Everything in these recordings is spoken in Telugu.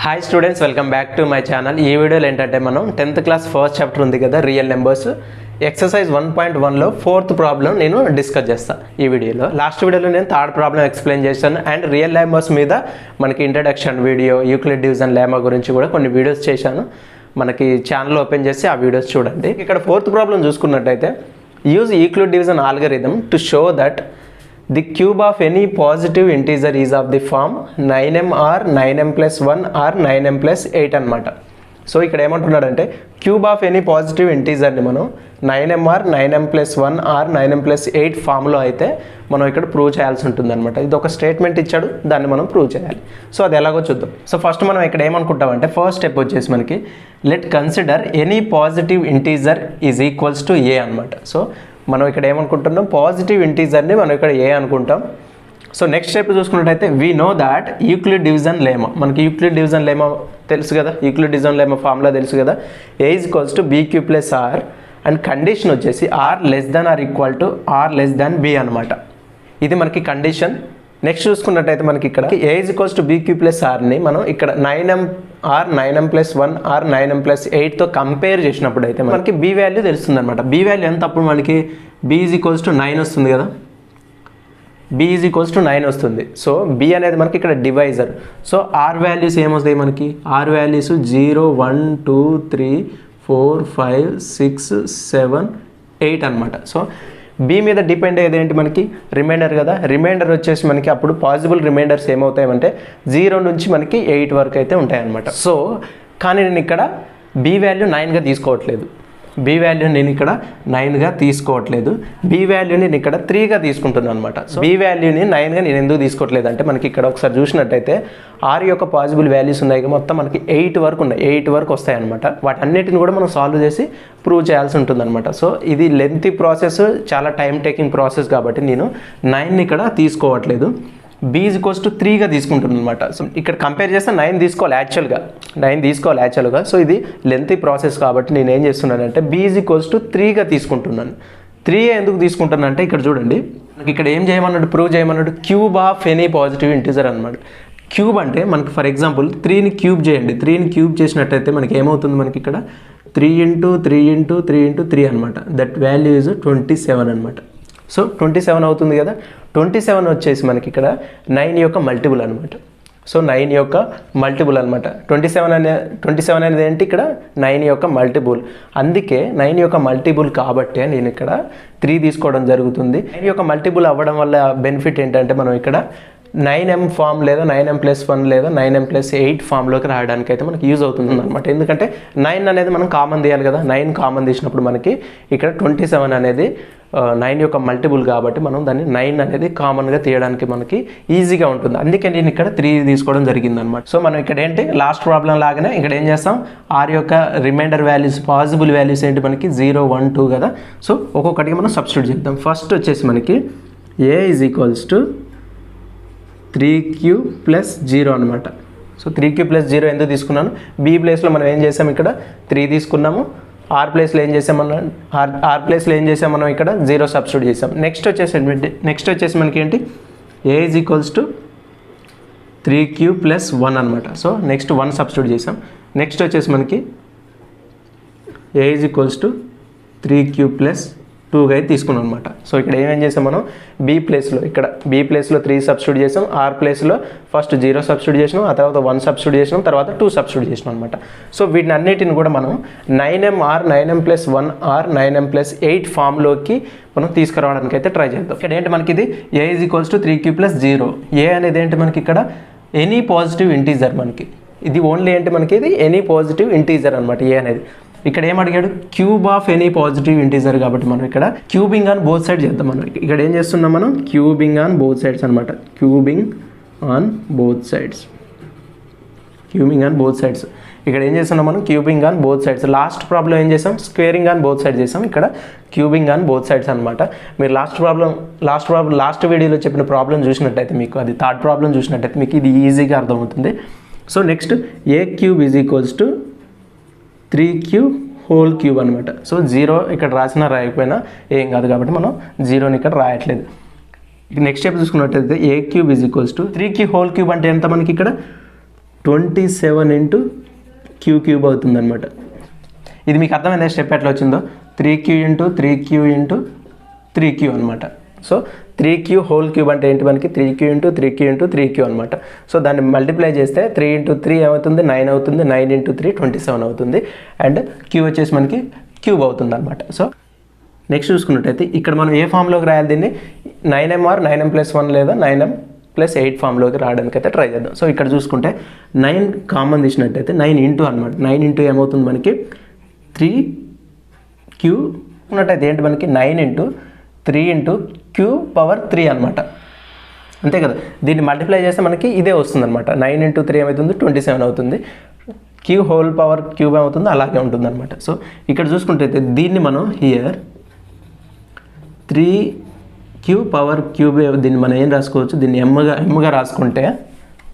Hi students, welcome back to my channel. ఈ వీడియోలో ఏంటంటే మనం 10th క్లాస్ ఫస్ట్ చాప్టర్ ఉంది కదా, రియల్ నెంబర్స్ ఎక్సర్సైజ్ 1.1లో 4th ప్రాబ్లం నేను డిస్కస్ చేస్తాను ఈ వీడియోలో. లాస్ట్ వీడియోలో నేను థర్డ్ ప్రాబ్లం ఎక్స్ప్లెయిన్ చేశాను అండ్ రియల్ నెంబర్స్ మీద మనకి introduction video, Euclid division lemma గురించి కూడా కొన్ని వీడియోస్ చేశాను. మనకి ఛానల్ ఓపెన్ చేసి ఆ వీడియోస్ చూడండి. ఇక్కడ 4th ప్రాబ్లం చూసుకున్నట్టయితే, use Euclid division algorithm to show that the cube of any positive integer is of the form 9m or 9m plus 1 or 9m plus 8 అనమాట. సో ఇక్కడ ఏమంటున్నాడంటే క్యూబ్ ఆఫ్ ఎనీ పాజిటివ్ ఇంటీజర్ని మనం 9m or 9m plus 1 or 9m plus 8 ఫామ్లో అయితే మనం ఇక్కడ ప్రూవ్ చేయాల్సి ఉంటుంది అనమాట. ఇది ఒక స్టేట్మెంట్ ఇచ్చాడు, దాన్ని మనం ప్రూవ్ చేయాలి. సో అది ఎలాగో చూద్దాం. సో ఫస్ట్ మనం ఇక్కడ ఏమనుకుంటామంటే, ఫస్ట్ స్టెప్ వచ్చేసి మనకి let consider any positive integer is equals to a అనమాట. సో మనం ఇక్కడ ఏమనుకుంటున్నాం, పాజిటివ్ ఇంటీజర్ని మనం ఇక్కడ ఏ అనుకుంటాం. సో నెక్స్ట్ స్టెప్ చూసుకున్నట్టయితే we know that Euclid division lemma, మనకి యూక్లిడ్ డివిజన్ లెమా తెలుసు కదా, యూక్లిడ్ డివిజన్ లెమా ఫార్ములా తెలుసు కదా, a is equals to b q plus r and condition వచ్చేసి r less than or equal to r less than b అనమాట. ఇది మనకి కండిషన్. నెక్స్ట్ చూసుకున్నట్టయితే మనకి ఇక్కడ a is equals to b q plus ఆర్ని మనం ఇక్కడ 9m or 9m plus 1 or 9m plus 8తో compare చేసినప్పుడు అయితే మనకి బి వాల్యూ తెలుస్తుంది అనమాట. బి వాల్యూ ఎంత, అప్పుడు మనకి బి ఈజ్ ఈక్వల్స్ టు 9 వస్తుంది కదా, బి ఈజ్ ఈక్వల్స్ టు 9 వస్తుంది. సో బి అనేది మనకి ఇక్కడ డివైజర్. సో ఆర్ వాల్యూస్ ఏమొస్తాయి మనకి, ఆర్ వాల్యూస్ 0 1 2 3 4 5 6 7 8 అనమాట. సో బి మీద డిపెండ్ అయ్యేది ఏంటి మనకి, రిమైండర్ కదా. రిమైండర్ వచ్చేసి మనకి అప్పుడు పాసిబుల్ రిమైండర్స్ ఏమవుతాయంటే 0 నుంచి మనకి 8 వరకు అయితే ఉంటాయన్నమాట. సో కానీ నేను ఇక్కడ బి వాల్యూ 9గా తీసుకోవట్లేదు, బి వాల్యూ నేను ఇక్కడ 9గా తీసుకోవట్లేదు, బి వాల్యూని నేను ఇక్కడ 3గా తీసుకుంటున్నాను అనమాట. సో బి వాల్యూని 9గా నేను ఎందుకు తీసుకోవట్లేదు అంటే, మనకి ఇక్కడ ఒకసారి చూసినట్టయితే ఆర్ యొక్క పాసిబుల్ వాల్యూస్ ఉన్నాయి, మొత్తం మనకి 8 వరకు ఉన్నాయి, 8 వరకు వస్తాయి అనమాట. వాటన్నిటిని కూడా మనం సాల్వ్ చేసి ప్రూవ్ చేయాల్సి ఉంటుంది అనమాట. సో ఇది లెంతీ ప్రాసెస్, చాలా టైం టేకింగ్ ప్రాసెస్ కాబట్టి నేను 9ని ఇక్కడ తీసుకోవట్లేదు, బి ఈజ్ ఈక్వల్స్ టు 3గా తీసుకుంటున్నాను అనమాట. సో ఇక్కడ కంపేర్ చేస్తే 9 తీసుకోవాలి యాక్చువల్గా. సో ఇది లెంతీ ప్రాసెస్ కాబట్టి నేను ఏం చేస్తున్నానంటే బి ఈజ్ ఈక్వల్స్ టు 3గా తీసుకుంటున్నాను. 3 ఎందుకు తీసుకుంటున్నాను అంటే, ఇక్కడ చూడండి మనకి ఇక్కడ ఏం చేయమన్నాడు, ప్రూవ్ చేయమన్నాడు cube of any positive integer అనమాట. క్యూబ్ అంటే మనకి ఫర్ ఎగ్జాంపుల్ 3ని క్యూబ్ చేయండి, 3ని క్యూబ్ చేసినట్టయితే మనకి ఏమవుతుంది, మనకి ఇక్కడ 3 × 3 × 3 × 3 అనమాట. దట్ వాల్యూ ఈజ్ 27 అనమాట. సో 27 అవుతుంది కదా. 27 వచ్చేసి మనకి ఇక్కడ 9 యొక్క మల్టిపుల్ అనమాట. సో 9 యొక్క మల్టిపుల్ అనమాట. 27 అనేది ఏంటి, ఇక్కడ 9 యొక్క మల్టిపుల్. అందుకే 9 యొక్క మల్టిపుల్ కాబట్టి నేను ఇక్కడ 3 తీసుకోవడం జరుగుతుంది. 9 యొక్క మల్టిపుల్ అవ్వడం వల్ల బెనిఫిట్ ఏంటంటే, మనం ఇక్కడ 9m ఫామ్ లేదా 9m plus 1 లేదా 9m plus 8 ఫామ్లోకి రావడానికి అయితే మనకి యూజ్ అవుతుంది అనమాట. ఎందుకంటే 9 అనేది మనం కామన్ తీయాలి కదా, 9 కామన్ తీసినప్పుడు మనకి ఇక్కడ 27 అనేది 9 యొక్క మల్టిపుల్ కాబట్టి మనం దాన్ని 9 అనేది కామన్గా తీయడానికి మనకి ఈజీగా ఉంటుంది. అందుకే నేను ఇక్కడ 3 తీసుకోవడం జరిగింది అనమాట. సో మనం ఇక్కడ ఏంటి, లాస్ట్ ప్రాబ్లం లాగానే ఇక్కడ ఏం చేస్తాం, ఆర్ యొక్క రిమైండర్ వాల్యూస్, పాసిబుల్ వాల్యూస్ ఏంటి మనకి 0 1 2 కదా. సో ఒక్కొక్కటిగా మనం సబ్స్టిట్యూట్ చేద్దాం. ఫస్ట్ వచ్చేసి మనకి a is equals to 3q plus 0 అనమాట. సో 3q plus 0 ఎందుకు తీసుకున్నాను, బి ప్లేస్లో మనం ఏం చేసాం, ఇక్కడ 3 తీసుకున్నాము. ఆర్ ప్లేస్లో ఏం చేసాం మనం ఇక్కడ 0 సబ్స్టిట్యూట్ చేసాం. నెక్స్ట్ వచ్చేసి మనకి ఏంటి, a is equals to 3q plus 1 అనమాట. సో నెక్స్ట్ 1 సబ్స్టిట్యూట్ చేసాం. నెక్స్ట్ వచ్చేసి మనకి a is equals to 3q plus 2గా అయితే తీసుకున్నాం అనమాట. సో ఇక్కడ ఏమేం చేసాం మనం, బి ప్లేస్లో 3 సబ్స్టిట్యూట్ చేసాం, ఆర్ ప్లేస్లో ఫస్ట్ 0 సబ్స్టిట్యూట్ చేసినాం, ఆ తర్వాత 1 సబ్స్టిట్యూట్ చేసినాం, తర్వాత 2 సబ్స్టిట్యూట్ చేసినాం అనమాట. సో వీటిని అన్నిటిని కూడా మనం 9m or 9m plus 1 or 9m plus 8 ఫామ్లోకి మనం తీసుకురావడానికి అయితే ట్రై చేద్దాం. ఇక్కడ ఏంటి మనకి ఇది a is equals to 3q plus 0. A అనేది ఏంటి మనకి ఇక్కడ ఎనీ పాజిటివ్ ఇంటీజర్, మనకి ఇది ఓన్లీ ఏంటి మనకి ఇది ఎనీ పాజిటివ్ ఇంటీజర్ అనమాట. ఏ అనేది ఇక్కడ ఏం అడిగాడు, cube of any positive integer కాబట్టి మనం ఇక్కడ క్యూబింగ్ ఆన్ బోత్ సైడ్స్ చేద్దాం. మనం ఇక్కడ ఏం చేస్తున్నాం, మనం క్యూబింగ్ ఆన్ బోత్ సైడ్స్ అనమాట. Cubing on both sides. ఇక్కడ ఏం చేస్తున్నాం మనం, cubing on both sides. Last problem ఏం చేసాం, స్క్వేరింగ్ ఆన్ బోత్ సైడ్స్ చేసాం. ఇక్కడ క్యూబింగ్ ఆన్ బోత్ సైడ్స్ అనమాట. మీరు లాస్ట్ వీడియోలో చెప్పిన ప్రాబ్లం చూసినట్టయితే, మీకు అది థర్డ్ ప్రాబ్లం చూసినట్టయితే మీకు ఇది ఈజీగా అర్థమవుతుంది. So next A cube is equals to 3q whole cube అనమాట. సో 0 ఇక్కడ రాసినా రాయకపోయినా ఏం కాదు కాబట్టి మనం 0ని ఇక్కడ రాయట్లేదు. నెక్స్ట్ స్టెప్ చూసుకున్నట్టయితే a cube is equals to 3q whole cube అంటే ఎంత, మనకి ఇక్కడ 27 ఇంటూ క్యూ క్యూబ్ అవుతుంది అనమాట. ఇది మీకు అర్థమైందా స్టెప్ ఎట్లా వచ్చిందో? 3q into 3q into 3q అనమాట. సో 3q హోల్ క్యూబ్ అంటే ఏంటి మనకి? 3q into 3q into 3q అనమాట. సో దాన్ని మల్టిప్లై చేస్తే 3 ఇంటూ 3 ఏమవుతుంది? 9 అవుతుంది. 9 ఇంటూ 3 27 అవుతుంది. అండ్ క్యూ వచ్చేసి మనకి క్యూబ్ అవుతుంది అనమాట. సో నెక్స్ట్ చూసుకున్నట్టయితే ఇక్కడ మనం ఏ ఫామ్లోకి రాయాలి దీన్ని? 9m ఆర్ 9m+1 లేదా 9m+8 ఫామ్లోకి రావడానికి అయితే ట్రై చేద్దాం. సో ఇక్కడ చూసుకుంటే 9 కామన్ తీసినట్టయితే 9 ఇంటూ అనమాట. 9 ఇంటూ ఏమవుతుంది మనకి? 3q ఉన్నట్టయితే ఏంటి మనకి? 9 ఇంటూ 3 ఇంటూ క్యూ పవర్ 3 అనమాట. అంతే కదా? దీన్ని మల్టిప్లై చేస్తే మనకి ఇదే వస్తుంది అనమాట. 9 ఇంటూ 3 ఏమవుతుంది? 27 అవుతుంది. క్యూ హోల్ పవర్ క్యూబ్ ఏమవుతుంది? అలాగే ఉంటుంది అనమాట. సో ఇక్కడ చూసుకుంటే దీన్ని మనం హియర్ 3q పవర్ క్యూబ్, దీన్ని మనం ఏం రాసుకోవచ్చు? దీన్ని ఎమ్గా రాసుకుంటే,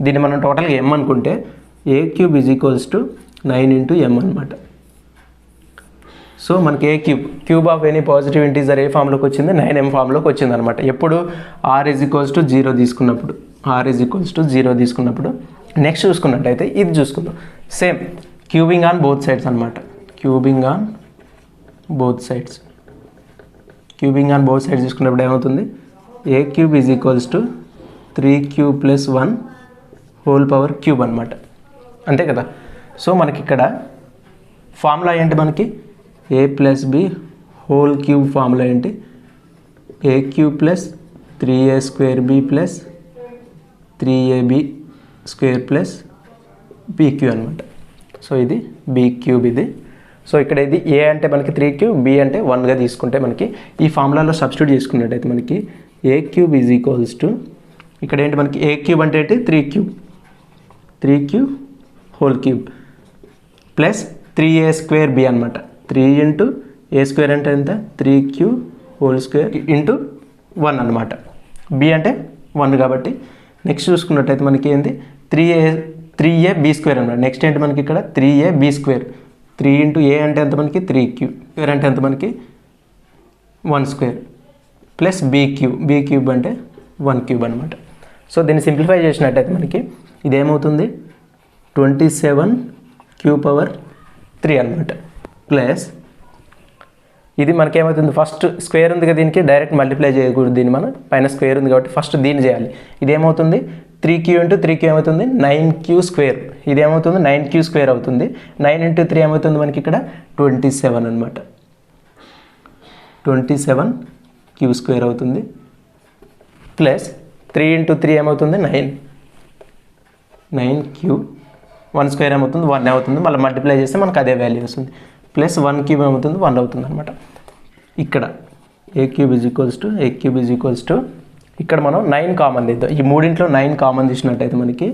దీన్ని మనం టోటల్గా m అనుకుంటే a cube is equals to 9 into m అనమాట. సో మనకి a cube of any positive integer a ఫామ్లోకి వచ్చింది? 9m ఫామ్లోకి వచ్చింది అనమాట. ఎప్పుడు r ఈజ్ ఈక్వల్స్ టు 0 తీసుకున్నప్పుడు, r ఈజ్ ఈక్వల్స్ టు 0 తీసుకున్నప్పుడు. నెక్స్ట్ చూసుకున్నట్టయితే ఇది చూసుకుందాం. Same cubing on both sides అనమాట. క్యూబింగ్ ఆన్ బోత్ సైడ్స్ తీసుకున్నప్పుడు ఏమవుతుంది? A cube is equals to 3q + 1 whole power cube అనమాట. అంతే కదా? సో మనకి ఇక్కడ ఫార్ములా ఏంటి మనకి? a + b whole cube formula ఏంటి? a cube + 3a² b + 3ab² + bq అనమాట. సో ఇది b క్యూబ్ ఇది. సో ఇక్కడ ఇది a అంటే మనకి 3q, b అంటే 1గా తీసుకుంటే మనకి ఈ ఫార్ములాలో సబ్స్టిట్యూట్ చేసుకున్నట్టయితే మనకి a cube is equals to, ఇక్కడ ఏంటి మనకి a క్యూబ్ అంటే ఏంటి? 3q whole cube plus 3a² b అనమాట. 3 ఇంటూ a² అంటే ఎంత? 3q హోల్ స్క్వేర్ ఇంటూ 1 అనమాట. b అంటే 1 కాబట్టి. నెక్స్ట్ చూసుకున్నట్టయితే మనకి ఏంటి? 3ab² అనమాట. నెక్స్ట్ ఏంటి మనకి ఇక్కడ? 3ab². 3 ఇంటూ a అంటే ఎంత మనకి? 3q స్క్వేర్ అంటే ఎంత మనకి? 1² ప్లస్ b క్యూబ్ అంటే 1³ అనమాట. సో దీన్ని సింప్లిఫై చేసినట్టయితే మనకి ఇదేమవుతుంది? 27q పవర్ 3 అనమాట. ప్లస్ ఇది మనకి ఏమవుతుంది? ఫస్ట్ స్క్వేర్ ఉంది కదా, దీనికి డైరెక్ట్ మల్టిప్లై చేయకూడదు. దీన్ని మనం పైన స్క్వేర్ ఉంది కాబట్టి ఫస్ట్ దీన్ని చేయాలి. ఇదేమవుతుంది? 3q ఇంటూ 3q ఏమవుతుంది? 9q². ఇదేమవుతుంది? 9q² అవుతుంది. 9 ఇంటూ 3 ఏమవుతుంది మనకి ఇక్కడ? 27 అనమాట. 27q² అవుతుంది. ప్లస్ 3 ఇంటూ 3 ఏమవుతుంది? 9q. 1² ఏమవుతుంది? 1 అవుతుంది. మళ్ళీ మల్టిప్లై చేస్తే మనకు అదే వాల్యూ వస్తుంది. ప్లస్ 1³ ఏమవుతుంది? 1 అవుతుంది అనమాట. ఇక్కడ a cube is equals to ఇక్కడ మనం 9 కామన్ తీద్దాం. ఈ మూడింట్లో 9 కామన్ తీసినట్టయితే మనకి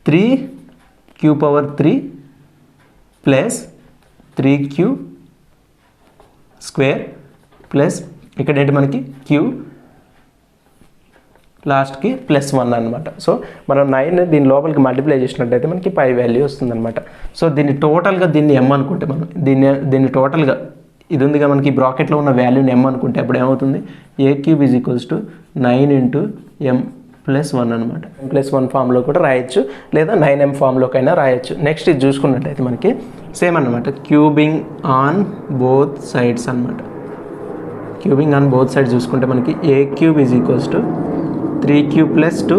3q power 3 plus 3q² plus ఇక్కడ ఏంటి మనకి? q లాస్ట్కి +1 అనమాట. సో మనం 9 దీని లోపలికి మల్టిప్లై చేసినట్టయితే మనకి పై వాల్యూ వస్తుందన్నమాట. సో దీన్ని టోటల్గా దీన్ని m అనుకుంటే, మనం దీన్ని టోటల్గా ఇది ఉందిగా మనకి బ్రాకెట్లో ఉన్న వాల్యూని m అనుకుంటే అప్పుడు ఏమవుతుంది? a cube is equals to 9 into m+1 అనమాట. m+1 ఫామ్లో కూడా రాయొచ్చు, లేదా 9m ఫామ్లోకైనా రాయొచ్చు. నెక్స్ట్ ఇది చూసుకున్నట్టయితే మనకి సేమ్ అనమాట. క్యూబింగ్ ఆన్ బోత్ సైడ్స్ అనమాట. క్యూబింగ్ ఆన్ బోత్ సైడ్స్ చూసుకుంటే మనకి a cube is equals to 3q + 2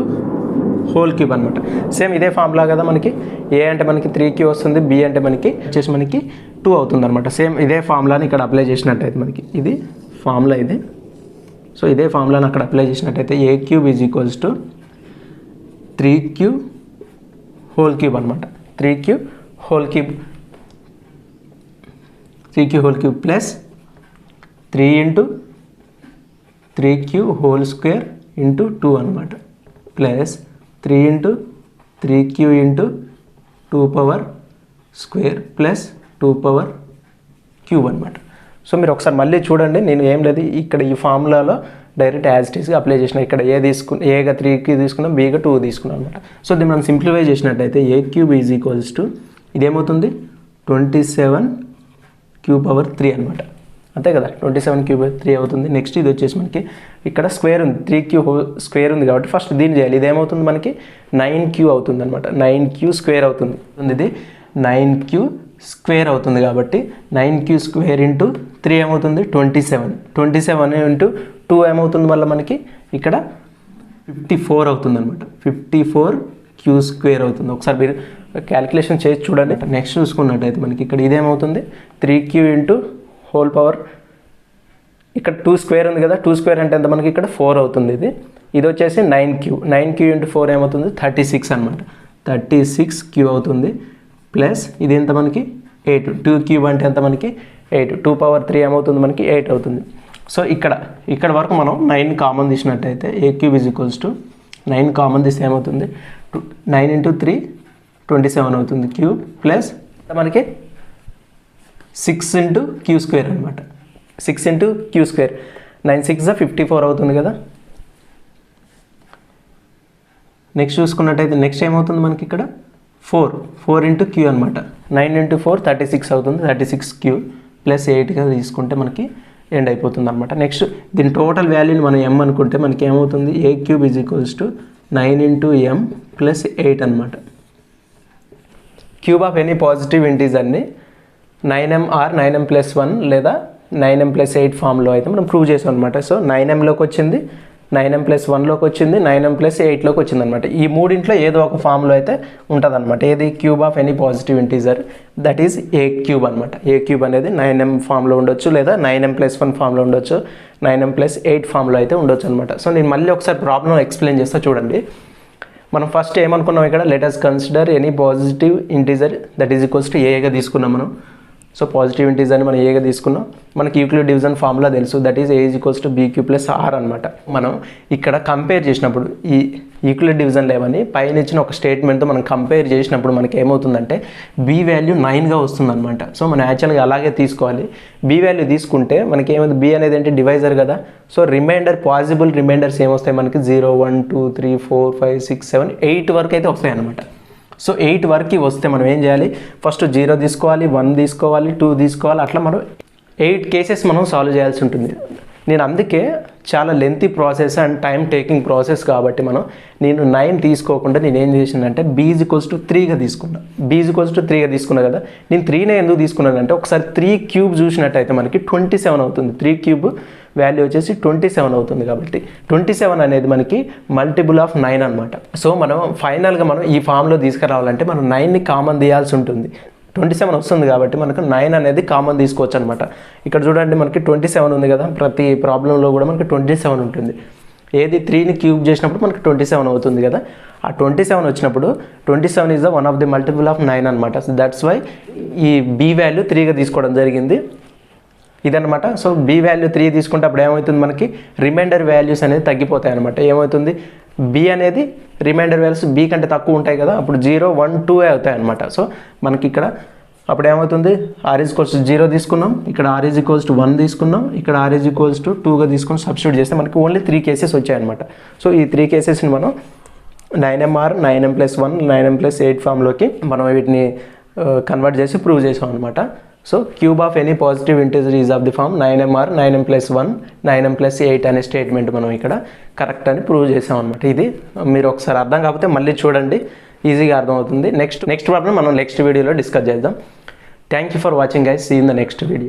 whole cube అనమాట. సేమ్ ఇదే ఫార్ములా కదా మనకి. a అంటే మనకి 3q వస్తుంది, b అంటే మనకి వచ్చేసి మనకి 2 అవుతుంది అనమాట. సేమ్ ఇదే ఫార్ములాని ఇక్కడ అప్లై చేసినట్టయితే మనకి ఇది ఫార్ములా ఇది. సో ఇదే ఫార్ములాని అక్కడ అప్లై చేసినట్టయితే a cube is equals to 3q whole cube అనమాట. 3q whole cube plus 3 into 3q whole square into 2 అనమాట. Plus 3 into 3q into 2 power square plus 2 power cube అనమాట. సో మీరు ఒకసారి మళ్ళీ చూడండి. నేను ఏం లేదు, ఇక్కడ ఈ ఫార్ములాలో డైరెక్ట్ యాజ్ ఇట్ ఈస్గా అప్లై చేసిన. ఇక్కడ ఏగా 3q తీసుకున్నాం, బీగా 2 తీసుకున్నాం అనమాట. సో దీన్ని మనం సింప్లిఫై చేసినట్టయితే a cube is equals to ఇదేమవుతుంది? 27q పవర్ 3 అనమాట. అంతే కదా, 27 క్యూబ్ 3 అవుతుంది. నెక్స్ట్ ఇది వచ్చేసి మనకి ఇక్కడ స్క్వేర్ ఉంది, 3q స్క్వేర్ ఉంది కాబట్టి ఫస్ట్ దీన్ని చేయాలి. ఇది ఏమవుతుంది మనకి 9q అవుతుంది అనమాట, 9q స్క్వేర్ అవుతుంది. ఇది 9q స్క్వేర్ అవుతుంది కాబట్టి 9q స్క్వేర్ ఇంటూ 3 ఏమవుతుంది 27, 27 ఇంటూ 2 ఏమవుతుంది మళ్ళీ మనకి ఇక్కడ 54 అవుతుంది అనమాట, 54q స్క్వేర్ అవుతుంది. ఒకసారి మీరు క్యాలిక్యులేషన్ చేసి చూడండి. నెక్స్ట్ చూసుకున్నట్టయితే మనకి ఇక్కడ ఇదేమవుతుంది 3q ఇంటూ హోల్ పవర్, ఇక్కడ 2 స్క్వేర్ ఉంది కదా, 2 స్క్వేర్ అంటే ఎంత మనకి ఇక్కడ 4 అవుతుంది. ఇది వచ్చేసి 9q ఇంటూ 4 ఏమవుతుంది 36 అనమాట, 36q అవుతుంది. ప్లస్ ఇది ఎంత మనకి 8, 2 క్యూబ్ అంటే ఎంత మనకి 8, 2 పవర్ 3 ఏమవుతుంది మనకి 8 అవుతుంది. సో ఇక్కడ వరకు మనం 9 కామన్ తీసినట్టయితే a cube is equals to 9 common తీస్తే ఏమవుతుంది 9 ఇంటూ 3 27 అవుతుంది క్యూబ్. ప్లస్ మనకి 6 ఇంటూ క్యూ స్క్వేర్ అనమాట, 6 ఇంటూ క్యూ స్క్వేర్, 9 6 54 అవుతుంది కదా. నెక్స్ట్ చూసుకున్నట్టయితే నెక్స్ట్ ఏమవుతుంది మనకి ఇక్కడ 4 ఇంటూ క్యూ అనమాట, 9 ఇంటూ 4 36 అవుతుంది, 36 క్యూ ప్లస్ 8గా తీసుకుంటే మనకి ఎండ్ అయిపోతుంది అనమాట. నెక్స్ట్ దీని టోటల్ వాల్యూని మనం m అనుకుంటే మనకి ఏమవుతుంది a cube is equals to 9 into m plus 8 అనమాట. క్యూబ్ ఆఫ్ ఎనీ పాజిటివ్ ఇంటీజర్ని 9m ఆర్ 9m ప్లస్ 1 లేదా 9m ప్లస్ 8 ఫామ్లో అయితే మనం ప్రూవ్ చేసాం అనమాట. సో 9mలోకి వచ్చింది, 9m ప్లస్ 1లోకి వచ్చింది, 9m ప్లస్ 8లోకి వచ్చింది అనమాట. ఈ మూడింట్లో ఏదో ఒక ఫామ్లో అయితే ఉంటుంది అనమాట. ఏది cube of any positive integer, that is A cube అనమాట. ఏ క్యూబ్ అనేది 9m ఫామ్లో ఉండొచ్చు, లేదా 9m ప్లస్ 1 ఫామ్లో ఉండొచ్చు, 9m ప్లస్ 8 ఫామ్లో అయితే ఉండొచ్చు అనమాట. సో నేను మళ్ళీ ఒకసారి ప్రాబ్లం ఎక్స్ప్లెయిన్ చేస్తా చూడండి. మనం ఫస్ట్ ఏమనుకున్నాం ఇక్కడ, let us consider any positive integer that is equals to ఏగా తీసుకున్నాం మనం. సో పాజిటివ్ ఇంటీజర్ని మనం ఏగా తీసుకున్నాం, మనకి యూక్లిడ్ డివిజన్ ఫార్ములా తెలుసు, that is a is equals to b q plus r అనమాట. మనం ఇక్కడ కంపేర్ చేసినప్పుడు ఈ యూక్లిడ్ డివిజన్ లేవని పైన ఇచ్చిన ఒక స్టేట్మెంట్తో మనం కంపేర్ చేసినప్పుడు మనకి ఏమవుతుందంటే బీ వాల్యూ 9గా వస్తుంది అనమాట. సో మనం యాక్చువల్గా అలాగే తీసుకోవాలి. బీ వాల్యూ తీసుకుంటే మనకి ఏమైంది, బీ అనేది ఏంటి డివైజర్ కదా. సో రిమైండర్ పాసిబుల్ రిమైండర్స్ ఏమొస్తాయి మనకి 0 1 2 3 4 5 6 7 8 వరకు అయితే వస్తాయి అనమాట. సో 8 వరకు వస్తే మనం ఏం చేయాలి, ఫస్ట్ 0 తీసుకోవాలి, 1 తీసుకోవాలి, 2 తీసుకోవాలి, అట్లా మనం 8 కేసెస్ మనం సాల్వ్ చేయాల్సి ఉంటుంది. నేను అందుకే చాలా lengthy process and time taking process కాబట్టి నేను 9 తీసుకోకుండా నేను ఏం చేసిందంటే b = 3గా తీసుకున్నా. b = 3గా తీసుకున్నా కదా. నేను 3నే ఎందుకు తీసుకున్నానంటే ఒకసారి 3 క్యూబ్ చూసినట్టయితే మనకి 27 అవుతుంది. 3 క్యూబ్ వాల్యూ వచ్చేసి 27 అవుతుంది కాబట్టి 27 అనేది మనకి మల్టిపుల్ ఆఫ్ 9 అనమాట. సో మనం ఫైనల్గా మనం ఈ ఫామ్లో తీసుకురావాలంటే మనం 9ని కామన్ తీయాల్సి ఉంటుంది. 27 వస్తుంది కాబట్టి మనకు 9 అనేది కామన్ తీసుకోవచ్చు అనమాట. ఇక్కడ చూడండి మనకి 27 ఉంది కదా, ప్రతి ప్రాబ్లంలో కూడా మనకి 27 ఉంటుంది. ఏది 3ని క్యూబ్ చేసినప్పుడు మనకి 27 అవుతుంది కదా. ఆ 27 వచ్చినప్పుడు 27 is the one of the multiple of 9 అనమాట. సో దట్స్ వై ఈ బీ వాల్యూ 3గా తీసుకోవడం జరిగింది ఇదనమాట. సో బీ వాల్యూ 3 తీసుకుంటే అప్పుడు ఏమవుతుంది మనకి రిమైండర్ వాల్యూస్ అనేది తగ్గిపోతాయి అనమాట. ఏమవుతుంది బి అనేది రిమైండర్ వాల్యూస్ బీ కంటే తక్కువ ఉంటాయి కదా, అప్పుడు 0 1 2 అవుతాయి అనమాట. సో మనకి ఇక్కడ అప్పుడు ఏమవుతుంది r = 0 తీసుకున్నాం, ఇక్కడ r = 1 తీసుకున్నాం, ఇక్కడ r = 2గా తీసుకొని సబ్స్టిట్యూట్ చేస్తే మనకి ఓన్లీ 3 కేసెస్ వచ్చాయన్నమాట. సో ఈ 3 కేసెస్ని మనం 9m/, 9m + 1, 9m + 8 ఫామ్లోకి మనం వీటిని కన్వర్ట్ చేసి ప్రూవ్ చేసాం అనమాట. So cube of any positive integer is of the form 9m/, 9m + 1, 9m + 8 అనే స్టేట్మెంట్ మనం ఇక్కడ కరెక్ట్ అని ప్రూవ్ చేసాం అనమాట. ఇది మీరు ఒకసారి అర్థం కాకపోతే మళ్ళీ చూడండి, ఈజీగా అర్థమవుతుంది. నెక్స్ట్ ప్రాబ్లం మనం నెక్స్ట్ వీడియోలో డిస్కస్ చేద్దాం. Thank you for watching guys, see in the next video.